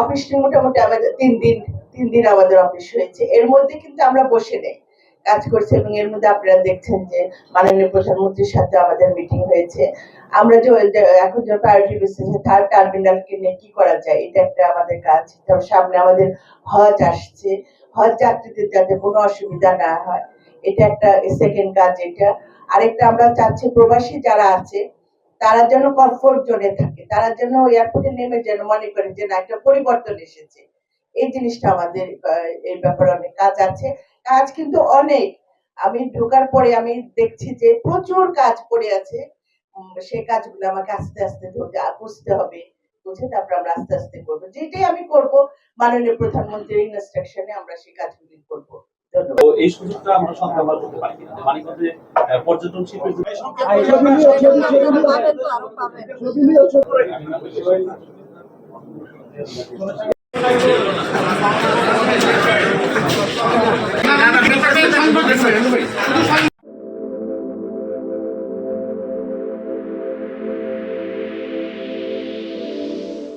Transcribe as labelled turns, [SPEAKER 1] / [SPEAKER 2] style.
[SPEAKER 1] অফিসটি মোটামুটি আমাদের 3 দিন আমাদের অফিস হয়েছে। এর মধ্যে কিন্তু আমরা বসে নেই, কাজ করছি। এবং এর মধ্যে আপনারা দেখছেন যে মাননীয় প্রধানমন্ত্রীর সাথে আমাদের মিটিং হয়েছে। আমরা যে এখন যে প্রায়োরিটি বেসিস থার্ড টার্মিনালকে নিয়ে কি করা যায়, এটা একটা আমাদের কাজ। সামনে আমাদের হজ আসছে, হজ যাত্রীদের যাতে কোনো অসুবিধা না হয়, এটা একটা সেকেন্ড কাজ। এটা আরেকটা আমরা চাচ্ছি প্রবাসী যারা আছে তারা যেন কমফোর্ট জোনে থাকে, তারা যেন এয়ারপোর্টে নেমে যেন মনে করে যে না একটা পরিবর্তন এসেছে। এই জিনিসটা আমাদের এই ব্যাপারে অনেক কাজ আছে। কাজ কিন্তু অনেক, আমি ঢোকার পরে আমি দেখছি যে প্রচুর কাজ পড়ে আছে। সেই কাজগুলো আমাকে আস্তে আস্তে বুঝতে হবে, বুঝে তারপর আমরা আস্তে আস্তে করবো। যেটাই আমি করব মাননীয় প্রধানমন্ত্রীর ইনস্ট্রাকশনে আমরা সেই কাজগুলি করবো।
[SPEAKER 2] এই সুযোগটা আমরা সব ব্যবহার করতে পারি কিনা, মানিকগঞ্জে পর্যটন শিল্পের